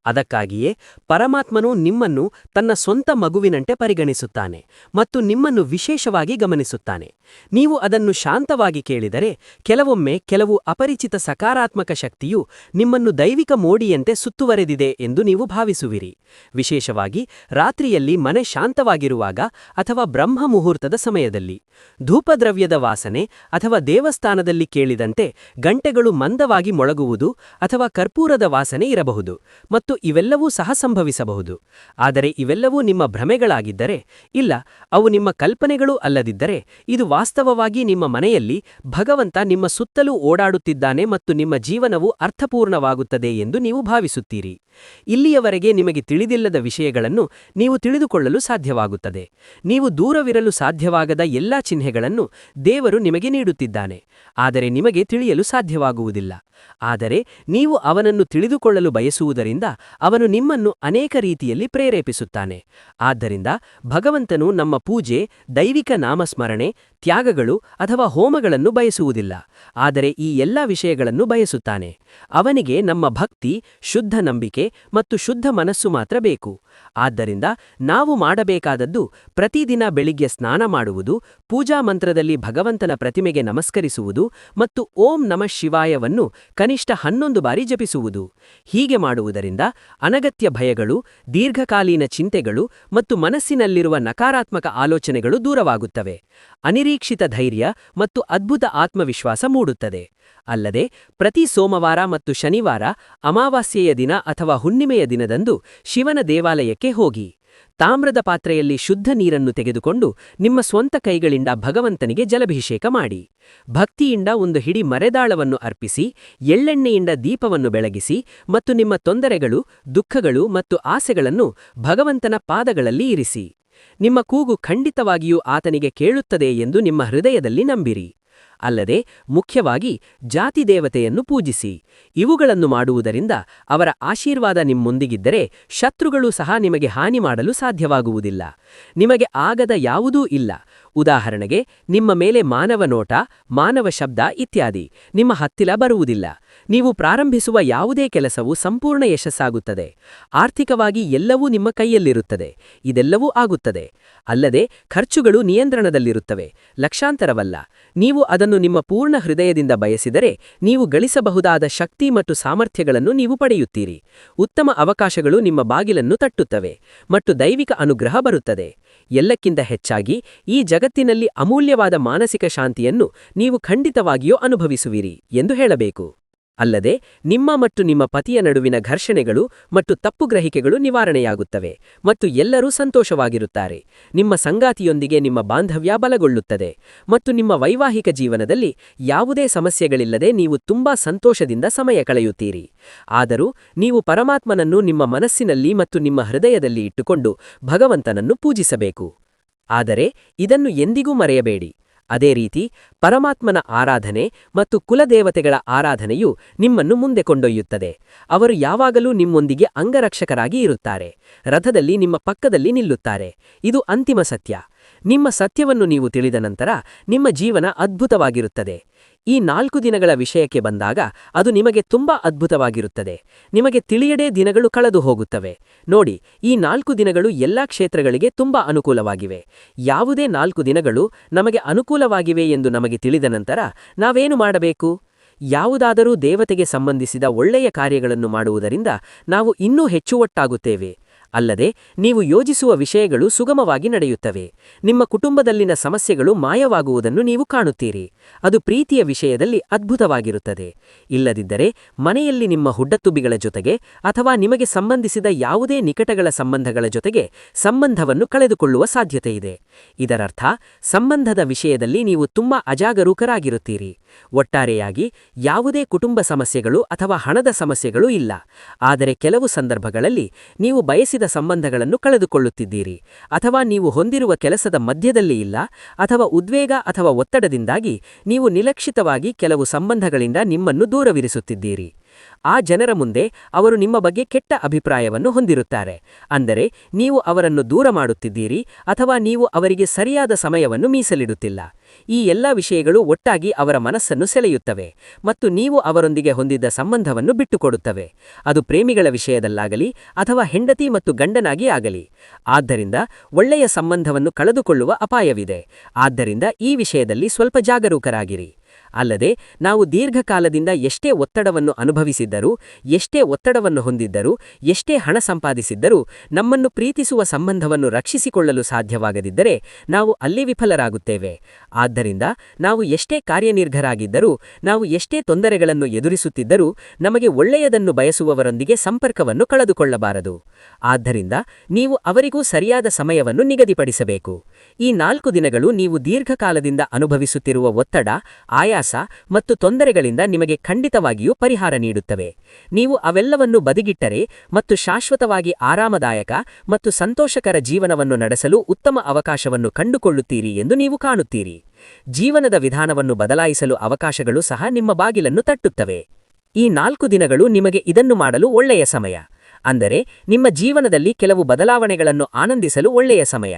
ಅದಕ್ಕಾಗಿಯೇ ಪರಮಾತ್ಮನು ನಿಮ್ಮನ್ನು ತನ್ನ ಸ್ವಂತ ಮಗುವಿನಂತೆ ಪರಿಗಣಿಸುತ್ತಾನೆ ಮತ್ತು ನಿಮ್ಮನ್ನು ವಿಶೇಷವಾಗಿ ಗಮನಿಸುತ್ತಾನೆ. ನೀವು ಅದನ್ನು ಶಾಂತವಾಗಿ ಕೇಳಿದರೆ ಕೆಲವೊಮ್ಮೆ ಕೆಲವು ಅಪರಿಚಿತ ಸಕಾರಾತ್ಮಕ ಶಕ್ತಿಯು ನಿಮ್ಮನ್ನು ದೈವಿಕ ಮೋಡಿಯಂತೆ ಸುತ್ತುವರೆದಿದೆ ಎಂದು ನೀವು ಭಾವಿಸುವಿರಿ. ವಿಶೇಷವಾಗಿ ರಾತ್ರಿಯಲ್ಲಿ ಮನೆ ಶಾಂತವಾಗಿರುವಾಗ ಅಥವಾ ಬ್ರಹ್ಮ ಮುಹೂರ್ತದ ಸಮಯದಲ್ಲಿ. ಧೂಪದ್ರವ್ಯದ ವಾಸನೆ ಅಥವಾ ದೇವಸ್ಥಾನದಲ್ಲಿ ಕೇಳಿದಂತೆ ಗಂಟೆಗಳು ಮಂದವಾಗಿ ಮೊಳಗುವುದು ಅಥವಾ ಕರ್ಪೂರದ ವಾಸನೆ ಇರಬಹುದು ಮತ್ತು ಇವೆಲ್ಲವೂ ಸಹ ಸಂಭವಿಸಬಹುದು. ಆದರೆ ಇವೆಲ್ಲವೂ ನಿಮ್ಮ ಭ್ರಮೆಗಳಾಗಿದ್ದರೆ, ಇಲ್ಲ, ಅವು ನಿಮ್ಮ ಕಲ್ಪನೆಗಳು ಅಲ್ಲದಿದ್ದರೆ, ಇದು ವಾಸ್ತವವಾಗಿ ನಿಮ್ಮ ಮನೆಯಲ್ಲಿ ಭಗವಂತ ನಿಮ್ಮ ಸುತ್ತಲೂ ಓಡಾಡುತ್ತಿದ್ದಾನೆ ಮತ್ತು ನಿಮ್ಮ ಜೀವನವು ಅರ್ಥಪೂರ್ಣವಾಗುತ್ತದೆ ಎಂದು ನೀವು ಭಾವಿಸುತ್ತೀರಿ. ಇಲ್ಲಿಯವರೆಗೆ ನಿಮಗೆ ತಿಳಿದಿಲ್ಲದ ವಿಷಯಗಳನ್ನು ನೀವು ತಿಳಿದುಕೊಳ್ಳಲು ಸಾಧ್ಯವಾಗುತ್ತದೆ. ನೀವು ದೂರವಿರಲು ಸಾಧ್ಯವಾಗದ ಎಲ್ಲಾ ಚಿಹ್ನೆಗಳನ್ನು ದೇವರು ನಿಮಗೆ ನೀಡುತ್ತಿದ್ದಾನೆ, ಆದರೆ ನಿಮಗೆ ತಿಳಿಯಲು ಸಾಧ್ಯವಾಗುವುದಿಲ್ಲ. ಆದರೆ ನೀವು ಅವನನ್ನು ತಿಳಿದುಕೊಳ್ಳಲು ಬಯಸುವುದರಿಂದ ಅವನು ನಿಮ್ಮನ್ನು ಅನೇಕ ರೀತಿಯಲ್ಲಿ ಪ್ರೇರೇಪಿಸುತ್ತಾನೆ. ಆದ್ದರಿಂದ ಭಗವಂತನು ನಮ್ಮ ಪೂಜೆ, ದೈವಿಕ ನಾಮಸ್ಮರಣೆ, ತ್ಯಾಗಗಳು ಅಥವಾ ಹೋಮಗಳನ್ನು ಬಯಸುವುದಿಲ್ಲ, ಆದರೆ ಈ ಎಲ್ಲಾ ವಿಷಯಗಳನ್ನು ಬಯಸುತ್ತಾನೆ. ಅವನಿಗೆ ನಮ್ಮ ಭಕ್ತಿ, ಶುದ್ಧ ನಂಬಿಕೆ ಮತ್ತು ಶುದ್ಧ ಮನಸ್ಸು ಮಾತ್ರ ಬೇಕು. ಆದ್ದರಿಂದ ನಾವು ಮಾಡಬೇಕಾದದ್ದು ಪ್ರತಿದಿನ ಬೆಳಿಗ್ಗೆ ಸ್ನಾನ ಮಾಡುವುದು, ಪೂಜಾ ಮಂತ್ರದಲ್ಲಿ ಭಗವಂತನ ಪ್ರತಿಮೆಗೆ ನಮಸ್ಕರಿಸುವುದು ಮತ್ತು ಓಂ ನಮಃ ಶಿವಾಯವನ್ನು ಕನಿಷ್ಠ 11 ಬಾರಿ ಜಪಿಸುವುದು. ಹೀಗೆ ಮಾಡುವುದರಿಂದ ಅನಗತ್ಯ ಭಯಗಳು, ದೀರ್ಘಕಾಲೀನ ಚಿಂತೆಗಳು ಮತ್ತು ಮನಸ್ಸಿನಲ್ಲಿರುವ ನಕಾರಾತ್ಮಕ ಆಲೋಚನೆಗಳು ದೂರವಾಗುತ್ತವೆ. ಅನಿರೀಕ್ಷಿತ ಧೈರ್ಯ ಮತ್ತು ಅದ್ಭುತ ಆತ್ಮವಿಶ್ವಾಸ ಮೂಡುತ್ತದೆ. ಅಲ್ಲದೆ ಪ್ರತಿ ಸೋಮವಾರ ಮತ್ತು ಶನಿವಾರ, ಅಮಾವಾಸ್ಯೆಯ ದಿನ ಅಥವಾ ಹುಣ್ಣಿಮೆಯ ದಿನದಂದು ಶಿವನ ದೇವಾಲಯಕ್ಕೆ ಹೋಗಿ ತಾಮ್ರದ ಪಾತ್ರೆಯಲ್ಲಿ ಶುದ್ಧ ನೀರನ್ನು ತೆಗೆದುಕೊಂಡು ನಿಮ್ಮ ಸ್ವಂತ ಕೈಗಳಿಂದ ಭಗವಂತನಿಗೆ ಜಲಾಭಿಷೇಕ ಮಾಡಿ. ಭಕ್ತಿಯಿಂದ ಒಂದು ಹಿಡಿ ಮರೆದಾಳವನ್ನು ಅರ್ಪಿಸಿ, ಎಳ್ಳೆಣ್ಣೆಯಿಂದ ದೀಪವನ್ನು ಬೆಳಗಿಸಿ ಮತ್ತು ನಿಮ್ಮ ತೊಂದರೆಗಳು, ದುಃಖಗಳು ಮತ್ತು ಆಸೆಗಳನ್ನು ಭಗವಂತನ ಪಾದಗಳಲ್ಲಿ ಇರಿಸಿ. ನಿಮ್ಮ ಕೂಗು ಖಂಡಿತವಾಗಿಯೂ ಆತನಿಗೆ ಕೇಳುತ್ತದೆ ಎಂದು ನಿಮ್ಮ ಹೃದಯದಲ್ಲಿ ನಂಬಿರಿ. ಅಲ್ಲದೆ ಮುಖ್ಯವಾಗಿ ಜಾತಿ ದೇವತೆಯನ್ನು ಪೂಜಿಸಿ. ಇವುಗಳನ್ನು ಮಾಡುವುದರಿಂದ ಅವರ ಆಶೀರ್ವಾದ ನಿಮ್ಮೊಂದಿಗಿದ್ದರೆ ಶತ್ರುಗಳು ಸಹ ನಿಮಗೆ ಹಾನಿ ಮಾಡಲು ಸಾಧ್ಯವಾಗುವುದಿಲ್ಲ. ನಿಮಗೆ ಆಗದ ಯಾವುದೂ ಇಲ್ಲ. ಉದಾಹರಣೆಗೆ, ನಿಮ್ಮ ಮೇಲೆ ಮಾನವ ನೋಟ, ಮಾನವ ಶಬ್ದ ಇತ್ಯಾದಿ ನಿಮ್ಮ ಹತ್ತಿರ ಬರುವುದಿಲ್ಲ. ನೀವು ಪ್ರಾರಂಭಿಸುವ ಯಾವುದೇ ಕೆಲಸವು ಸಂಪೂರ್ಣ ಯಶಸ್ಸಾಗುತ್ತದೆ. ಆರ್ಥಿಕವಾಗಿ ಎಲ್ಲವೂ ನಿಮ್ಮ ಕೈಯಲ್ಲಿರುತ್ತದೆ. ಇದೆಲ್ಲವೂ ಆಗುತ್ತದೆ. ಅಲ್ಲದೆ ಖರ್ಚುಗಳು ನಿಯಂತ್ರಣದಲ್ಲಿರುತ್ತವೆ, ಲಕ್ಷಾಂತರವಲ್ಲ. ನೀವು ಅದನ್ನು ನಿಮ್ಮ ಪೂರ್ಣ ಹೃದಯದಿಂದ ಬಯಸಿದರೆ ನೀವು ಗಳಿಸಬಹುದಾದ ಶಕ್ತಿ ಮತ್ತು ಸಾಮರ್ಥ್ಯಗಳನ್ನು ನೀವು ಪಡೆಯುತ್ತೀರಿ. ಉತ್ತಮ ಅವಕಾಶಗಳು ನಿಮ್ಮ ಬಾಗಿಲನ್ನು ತಟ್ಟುತ್ತವೆ ಮತ್ತು ದೈವಿಕ ಅನುಗ್ರಹ ಬರುತ್ತದೆ. ಎಲ್ಲಕ್ಕಿಂತ ಹೆಚ್ಚಾಗಿ ಈ ಜಗತ್ತಿನಲ್ಲಿ ಅಮೂಲ್ಯವಾದ ಮಾನಸಿಕ ಶಾಂತಿಯನ್ನು ನೀವು ಖಂಡಿತವಾಗಿಯೂ ಅನುಭವಿಸುವಿರಿ ಎಂದು ಹೇಳಬೇಕು. ಅಲ್ಲದೆ ನಿಮ್ಮ ಮತ್ತು ನಿಮ್ಮ ಪತಿಯ ನಡುವಿನ ಘರ್ಷಣೆಗಳು ಮತ್ತು ತಪ್ಪುಗ್ರಹಿಕೆಗಳು ನಿವಾರಣೆಯಾಗುತ್ತವೆ ಮತ್ತು ಎಲ್ಲರೂ ಸಂತೋಷವಾಗಿರುತ್ತಾರೆ. ನಿಮ್ಮ ಸಂಗಾತಿಯೊಂದಿಗೆ ನಿಮ್ಮ ಬಾಂಧವ್ಯ ಬಲಗೊಳ್ಳುತ್ತದೆ ಮತ್ತು ನಿಮ್ಮ ವೈವಾಹಿಕ ಜೀವನದಲ್ಲಿ ಯಾವುದೇ ಸಮಸ್ಯೆಗಳಿಲ್ಲದೆ ನೀವು ತುಂಬಾ ಸಂತೋಷದಿಂದ ಸಮಯ ಕಳೆಯುತ್ತೀರಿ. ಆದರೂ ನೀವು ಪರಮಾತ್ಮನನ್ನು ನಿಮ್ಮ ಮನಸ್ಸಿನಲ್ಲಿ ಮತ್ತು ನಿಮ್ಮ ಹೃದಯದಲ್ಲಿ ಇಟ್ಟುಕೊಂಡು ಭಗವಂತನನ್ನು ಪೂಜಿಸಬೇಕು. ಆದರೆ ಇದನ್ನು ಎಂದಿಗೂ ಮರೆಯಬೇಡಿ. ಅದೇ ರೀತಿ ಪರಮಾತ್ಮನ ಆರಾಧನೆ ಮತ್ತು ಕುಲದೇವತೆಗಳ ಆರಾಧನೆಯು ನಿಮ್ಮನ್ನು ಮುಂದೆ ಕೊಂಡೊಯ್ಯುತ್ತದೆ. ಅವರು ಯಾವಾಗಲೂ ನಿಮ್ಮೊಂದಿಗೆ ಅಂಗರಕ್ಷಕರಾಗಿ ಇರುತ್ತಾರೆ, ರಥದಲ್ಲಿ ನಿಮ್ಮ ಪಕ್ಕದಲ್ಲಿ ನಿಲ್ಲುತ್ತಾರೆ. ಇದು ಅಂತಿಮ ಸತ್ಯ. ನಿಮ್ಮ ಸತ್ಯವನ್ನು ನೀವು ತಿಳಿದ ನಂತರ ನಿಮ್ಮ ಜೀವನ ಅದ್ಭುತವಾಗಿರುತ್ತದೆ. ಈ 4 ದಿನಗಳ ವಿಷಯಕ್ಕೆ ಬಂದಾಗ ಅದು ನಿಮಗೆ ತುಂಬಾ ಅದ್ಭುತವಾಗಿರುತ್ತದೆ. ನಿಮಗೆ ತಿಳಿಯದೇ ದಿನಗಳು ಕಳೆದು ಹೋಗುತ್ತವೆ. ನೋಡಿ, ಈ 4 ದಿನಗಳು ಎಲ್ಲಾ ಕ್ಷೇತ್ರಗಳಿಗೆ ತುಂಬಾ ಅನುಕೂಲವಾಗಿವೆ. ಯಾವುದೇ 4 ದಿನಗಳು ನಮಗೆ ಅನುಕೂಲವಾಗಿವೆ ಎಂದು ನಮಗೆ ತಿಳಿದ ನಂತರ ನಾವೇನು ಮಾಡಬೇಕು? ಯಾವುದಾದರೂ ದೇವತೆಗೆ ಸಂಬಂಧಿಸಿದ ಒಳ್ಳೆಯ ಕಾರ್ಯಗಳನ್ನು ಮಾಡುವುದರಿಂದ ನಾವು ಇನ್ನೂ ಹೆಚ್ಚು ಒಟ್ಟಾಗುತ್ತೇವೆ. ಅಲ್ಲದೆ ನೀವು ಯೋಜಿಸುವ ವಿಷಯಗಳು ಸುಗಮವಾಗಿ ನಡೆಯುತ್ತವೆ. ನಿಮ್ಮ ಕುಟುಂಬದಲ್ಲಿನ ಸಮಸ್ಯೆಗಳು ಮಾಯವಾಗುವುದನ್ನು ನೀವು ಕಾಣುತ್ತೀರಿ. ಅದು ಪ್ರೀತಿಯ ವಿಷಯದಲ್ಲಿ ಅದ್ಭುತವಾಗಿರುತ್ತದೆ. ಇಲ್ಲದಿದ್ದರೆ ಮನೆಯಲ್ಲಿ ನಿಮ್ಮ ಹುಡ್ಡತ್ತುಬಿಗಳ ಜೊತೆಗೆ ಅಥವಾ ನಿಮಗೆ ಸಂಬಂಧಿಸಿದ ಯಾವುದೇ ನಿಕಟಗಳ ಸಂಬಂಧಗಳ ಜೊತೆಗೆ ಸಂಬಂಧವನ್ನು ಕಳೆದುಕೊಳ್ಳುವ ಸಾಧ್ಯತೆಯಿದೆ. ಇದರರ್ಥ ಸಂಬಂಧದ ವಿಷಯದಲ್ಲಿ ನೀವು ತುಂಬಾ ಅಜಾಗರೂಕರಾಗಿರುತ್ತೀರಿ. ಒಟ್ಟಾರೆಯಾಗಿ ಯಾವುದೇ ಕುಟುಂಬ ಸಮಸ್ಯೆಗಳು ಅಥವಾ ಹಣದ ಸಮಸ್ಯೆಗಳು ಇಲ್ಲ. ಆದರೆ ಕೆಲವು ಸಂದರ್ಭಗಳಲ್ಲಿ ನೀವು ಬಯಸಿದ ಬಯಸಿದ ಸಂಬಂಧಗಳನ್ನು ಕಳೆದುಕೊಳ್ಳುತ್ತಿದ್ದೀರಿ, ಅಥವಾ ನೀವು ಹೊಂದಿರುವ ಕೆಲಸದ ಮಧ್ಯದಲ್ಲಿ ಇಲ್ಲ, ಅಥವಾ ಉದ್ವೇಗ ಅಥವಾ ಒತ್ತಡದಿಂದಾಗಿ ನೀವು ನಿಲಕ್ಷಿತವಾಗಿ ಕೆಲವು ಸಂಬಂಧಗಳಿಂದ ನಿಮ್ಮನ್ನು ದೂರವಿರಿಸುತ್ತಿದ್ದೀರಿ. ಆ ಜನರ ಮುಂದೆ ಅವರು ನಿಮ್ಮ ಬಗ್ಗೆ ಕೆಟ್ಟ ಅಭಿಪ್ರಾಯವನ್ನು ಹೊಂದಿರುತ್ತಾರೆ, ಅಂದರೆ ನೀವು ಅವರನ್ನು ದೂರ ಮಾಡುತ್ತಿದ್ದೀರಿ ಅಥವಾ ನೀವು ಅವರಿಗೆ ಸರಿಯಾದ ಸಮಯವನ್ನು ಮೀಸಲಿಡುತ್ತಿಲ್ಲ. ಈ ಎಲ್ಲ ವಿಷಯಗಳು ಒಟ್ಟಾಗಿ ಅವರ ಮನಸ್ಸನ್ನು ಸೆಳೆಯುತ್ತವೆ ಮತ್ತು ನೀವು ಅವರೊಂದಿಗೆ ಹೊಂದಿದ್ದ ಸಂಬಂಧವನ್ನು ಬಿಟ್ಟುಕೊಡುತ್ತವೆ, ಅದು ಪ್ರೇಮಿಗಳ ವಿಷಯದಲ್ಲಾಗಲಿ ಅಥವಾ ಹೆಂಡತಿ ಮತ್ತು ಗಂಡನಾಗಿ ಆಗಲಿ. ಆದ್ದರಿಂದ ಒಳ್ಳೆಯ ಸಂಬಂಧವನ್ನು ಕಳೆದುಕೊಳ್ಳುವ ಅಪಾಯವಿದೆ. ಆದ್ದರಿಂದ ಈ ವಿಷಯದಲ್ಲಿ ಸ್ವಲ್ಪ ಜಾಗರೂಕರಾಗಿರಿ. ಅಲ್ಲದೆ ನಾವು ದೀರ್ಘಕಾಲದಿಂದ ಎಷ್ಟೇ ಒತ್ತಡವನ್ನು ಅನುಭವಿಸಿದ್ದರೂ, ಎಷ್ಟೇ ಒತ್ತಡವನ್ನು ಹೊಂದಿದ್ದರೂ, ಎಷ್ಟೇ ಹಣ ಸಂಪಾದಿಸಿದ್ದರೂ ನಮ್ಮನ್ನು ಪ್ರೀತಿಸುವ ಸಂಬಂಧವನ್ನು ರಕ್ಷಿಸಿಕೊಳ್ಳಲು ಸಾಧ್ಯವಾಗದಿದ್ದರೆ ನಾವು ಅಲ್ಲಿ ವಿಫಲರಾಗುತ್ತೇವೆ. ಆದ್ದರಿಂದ ನಾವು ಎಷ್ಟೇ ಕಾರ್ಯನಿರ್ಘರಾಗಿದ್ದರೂ, ನಾವು ಎಷ್ಟೇ ತೊಂದರೆಗಳನ್ನು ಎದುರಿಸುತ್ತಿದ್ದರೂ ನಮಗೆ ಒಳ್ಳೆಯದನ್ನು ಬಯಸುವವರೊಂದಿಗೆ ಸಂಪರ್ಕವನ್ನು ಕಳೆದುಕೊಳ್ಳಬಾರದು. ಆದ್ದರಿಂದ ನೀವು ಅವರಿಗೂ ಸರಿಯಾದ ಸಮಯವನ್ನು ನಿಗದಿಪಡಿಸಬೇಕು. ಈ 4 ದಿನಗಳು ನೀವು ದೀರ್ಘಕಾಲದಿಂದ ಅನುಭವಿಸುತ್ತಿರುವ ಒತ್ತಡ, ಆಯಾಸ ಮತ್ತು ತೊಂದರೆಗಳಿಂದ ನಿಮಗೆ ಖಂಡಿತವಾಗಿಯೂ ಪರಿಹಾರ ನೀಡುತ್ತವೆ. ನೀವು ಅವೆಲ್ಲವನ್ನು ಬದಿಗಿಟ್ಟರೆ ಮತ್ತು ಶಾಶ್ವತವಾಗಿ ಆರಾಮದಾಯಕ ಮತ್ತು ಸಂತೋಷಕರ ಜೀವನವನ್ನು ನಡೆಸಲು ಉತ್ತಮ ಅವಕಾಶವನ್ನು ಕಂಡುಕೊಳ್ಳುತ್ತೀರಿ ಎಂದು ನೀವು ಕಾಣುತ್ತೀರಿ. ಜೀವನದ ವಿಧಾನವನ್ನು ಬದಲಾಯಿಸಲು ಅವಕಾಶಗಳು ಸಹ ನಿಮ್ಮ ಬಾಗಿಲನ್ನು ತಟ್ಟುತ್ತವೆ. ಈ 4 ದಿನಗಳು ನಿಮಗೆ ಇದನ್ನು ಮಾಡಲು ಒಳ್ಳೆಯ ಸಮಯ. ಅಂದರೆ ನಿಮ್ಮ ಜೀವನದಲ್ಲಿ ಕೆಲವು ಬದಲಾವಣೆಗಳನ್ನು ಆನಂದಿಸಲು ಒಳ್ಳೆಯ ಸಮಯ.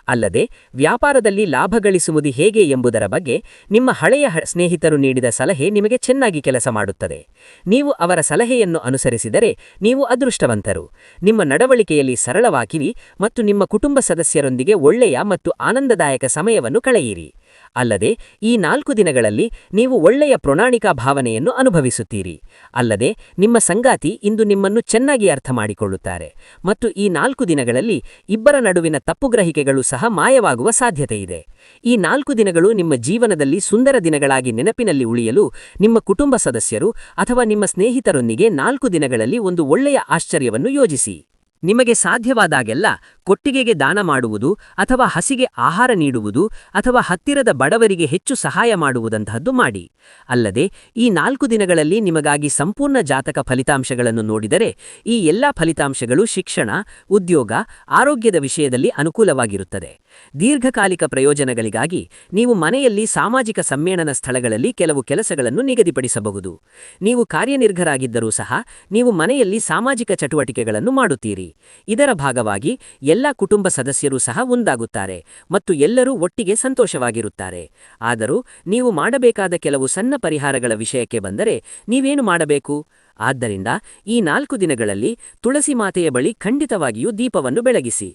ಅಲ್ಲದೆ ವ್ಯಾಪಾರದಲ್ಲಿ ಲಾಭ ಗಳಿಸುವುದು ಹೇಗೆ ಎಂಬುದರ ಬಗ್ಗೆ ನಿಮ್ಮ ಹಳೆಯ ಸ್ನೇಹಿತರು ನೀಡಿದ ಸಲಹೆ ನಿಮಗೆ ಚೆನ್ನಾಗಿ ಕೆಲಸ ಮಾಡುತ್ತದೆ. ನೀವು ಅವರ ಸಲಹೆಯನ್ನು ಅನುಸರಿಸಿದರೆ ನೀವು ಅದೃಷ್ಟವಂತರು. ನಿಮ್ಮ ನಡವಳಿಕೆಯಲ್ಲಿ ಸರಳವಾಗಿರಿ ಮತ್ತು ನಿಮ್ಮ ಕುಟುಂಬ ಸದಸ್ಯರೊಂದಿಗೆ ಒಳ್ಳೆಯ ಮತ್ತು ಆನಂದದಾಯಕ ಸಮಯವನ್ನು ಕಳೆಯಿರಿ. ಅಲ್ಲದೆ ಈ 4 ದಿನಗಳಲ್ಲಿ ನೀವು ಒಳ್ಳೆಯ ಪ್ರಣಾಳಿಕಾ ಭಾವನೆಯನ್ನು ಅನುಭವಿಸುತ್ತೀರಿ. ಅಲ್ಲದೆ ನಿಮ್ಮ ಸಂಗಾತಿ ಇಂದು ನಿಮ್ಮನ್ನು ಚೆನ್ನಾಗಿ ಅರ್ಥ ಮಾಡಿಕೊಳ್ಳುತ್ತಾರೆ ಮತ್ತು ಈ 4 ದಿನಗಳಲ್ಲಿ ಇಬ್ಬರ ನಡುವಿನ ತಪ್ಪುಗ್ರಹಿಕೆಗಳು ಸಹ ಮಾಯವಾಗುವ ಸಾಧ್ಯತೆಯಿದೆ. ಈ 4 ದಿನಗಳು ನಿಮ್ಮ ಜೀವನದಲ್ಲಿ ಸುಂದರ ದಿನಗಳಾಗಿ ನೆನಪಿನಲ್ಲಿ ಉಳಿಯಲು ನಿಮ್ಮ ಕುಟುಂಬ ಸದಸ್ಯರು ಅಥವಾ ನಿಮ್ಮ ಸ್ನೇಹಿತರೊಂದಿಗೆ 4 ದಿನಗಳಲ್ಲಿ ಒಂದು ಒಳ್ಳೆಯ ಆಶ್ಚರ್ಯವನ್ನು ಯೋಜಿಸಿ. ನಿಮಗೆ ಸಾಧ್ಯವಾದಾಗೆಲ್ಲ ಕೊಟ್ಟಿಗೆಗೆ ದಾನ ಮಾಡುವುದು ಅಥವಾ ಹಸಿಗೆ ಆಹಾರ ನೀಡುವುದು ಅಥವಾ ಹತ್ತಿರದ ಬಡವರಿಗೆ ಹೆಚ್ಚು ಸಹಾಯ ಮಾಡುವುದಂತಹದ್ದು ಮಾಡಿ. ಅಲ್ಲದೆ ಈ 4 ದಿನಗಳಲ್ಲಿ ನಿಮಗಾಗಿ ಸಂಪೂರ್ಣ ಜಾತಕ ಫಲಿತಾಂಶಗಳನ್ನು ನೋಡಿದರೆ ಈ ಎಲ್ಲಾ ಫಲಿತಾಂಶಗಳು ಶಿಕ್ಷಣ, ಉದ್ಯೋಗ, ಆರೋಗ್ಯದ ವಿಷಯದಲ್ಲಿ ಅನುಕೂಲವಾಗಿರುತ್ತದೆ. ದೀರ್ಘಕಾಲಿಕ ಪ್ರಯೋಜನಗಳಿಗಾಗಿ ನೀವು ಮನೆಯಲ್ಲಿ ಸಾಮಾಜಿಕ ಸಮ್ಮೇಳನ ಸ್ಥಳಗಳಲ್ಲಿ ಕೆಲವು ಕೆಲಸಗಳನ್ನು ನಿಗದಿಪಡಿಸಬಹುದು. ನೀವು ಕಾರ್ಯನಿರ್ಘರಾಗಿದ್ದರೂ ಸಹ ನೀವು ಮನೆಯಲ್ಲಿ ಸಾಮಾಜಿಕ ಚಟುವಟಿಕೆಗಳನ್ನು ಮಾಡುತ್ತೀರಿ. ಇದರ ಭಾಗವಾಗಿ ಎಲ್ಲ ಕುಟುಂಬ ಸದಸ್ಯರು ಸಹ ಒಂದಾಗುತ್ತಾರೆ ಮತ್ತು ಎಲ್ಲರೂ ಒಟ್ಟಿಗೆ ಸಂತೋಷವಾಗಿರುತ್ತಾರೆ. ಆದರೂ ನೀವು ಮಾಡಬೇಕಾದ ಕೆಲವು ಸಣ್ಣ ಪರಿಹಾರಗಳ ವಿಷಯಕ್ಕೆ ಬಂದರೆ ನೀವೇನು ಮಾಡಬೇಕು? ಆದ್ದರಿಂದ ಈ 4 ದಿನಗಳಲ್ಲಿ ತುಳಸಿ ಮಾತೆಯ ಬಳಿ ಖಂಡಿತವಾಗಿಯೂ ದೀಪವನ್ನು ಬೆಳಗಿಸಿ.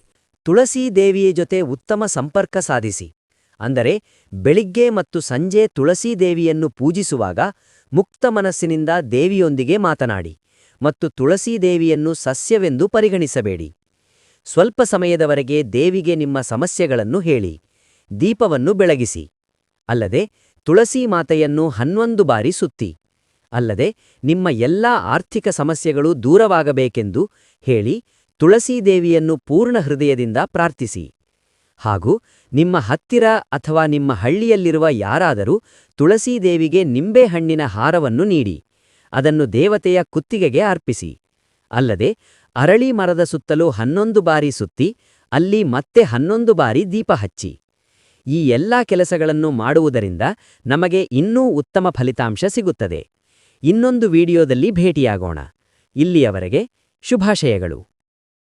ತುಳಸೀ ದೇವಿಯ ಜೊತೆ ಉತ್ತಮ ಸಂಪರ್ಕ ಸಾಧಿಸಿ. ಅಂದರೆ ಬೆಳಿಗ್ಗೆ ಮತ್ತು ಸಂಜೆ ತುಳಸೀ ದೇವಿಯನ್ನು ಪೂಜಿಸುವಾಗ ಮುಕ್ತ ಮನಸ್ಸಿನಿಂದ ದೇವಿಯೊಂದಿಗೆ ಮಾತನಾಡಿ ಮತ್ತು ತುಳಸೀ ದೇವಿಯನ್ನು ಸಸ್ಯವೆಂದು ಪರಿಗಣಿಸಬೇಡಿ. ಸ್ವಲ್ಪ ಸಮಯದವರೆಗೆ ದೇವಿಗೆ ನಿಮ್ಮ ಸಮಸ್ಯೆಗಳನ್ನು ಹೇಳಿ ದೀಪವನ್ನು ಬೆಳಗಿಸಿ. ಅಲ್ಲದೆ ತುಳಸೀ ಮಾತೆಯನ್ನು 11 ಬಾರಿ ಸುತ್ತಿ. ಅಲ್ಲದೆ ನಿಮ್ಮ ಎಲ್ಲಾ ಆರ್ಥಿಕ ಸಮಸ್ಯೆಗಳು ದೂರವಾಗಬೇಕೆಂದು ಹೇಳಿ ತುಳಸೀ ದೇವಿಯನ್ನು ಪೂರ್ಣ ಹೃದಯದಿಂದ ಪ್ರಾರ್ಥಿಸಿ. ಹಾಗೂ ನಿಮ್ಮ ಹತ್ತಿರ ಅಥವಾ ನಿಮ್ಮ ಹಳ್ಳಿಯಲ್ಲಿರುವ ಯಾರಾದರೂ ತುಳಸೀ ದೇವಿಗೆ ನಿಂಬೆಹಣ್ಣಿನ ಹಾರವನ್ನು ನೀಡಿ ಅದನ್ನು ದೇವತೆಯ ಕುತ್ತಿಗೆಗೆ ಅರ್ಪಿಸಿ. ಅಲ್ಲದೆ ಅರಳಿ ಮರದ ಸುತ್ತಲೂ 11 ಬಾರಿ ಸುತ್ತಿ ಅಲ್ಲಿ ಮತ್ತೆ 11 ಬಾರಿ ದೀಪ ಹಚ್ಚಿ. ಈ ಎಲ್ಲಾ ಕೆಲಸಗಳನ್ನು ಮಾಡುವುದರಿಂದ ನಮಗೆ ಇನ್ನೂ ಉತ್ತಮ ಫಲಿತಾಂಶ ಸಿಗುತ್ತದೆ. ಇನ್ನೊಂದು ವಿಡಿಯೋದಲ್ಲಿ ಭೇಟಿಯಾಗೋಣ. ಇಲ್ಲಿಯವರೆಗೆ ಶುಭಾಶಯಗಳು.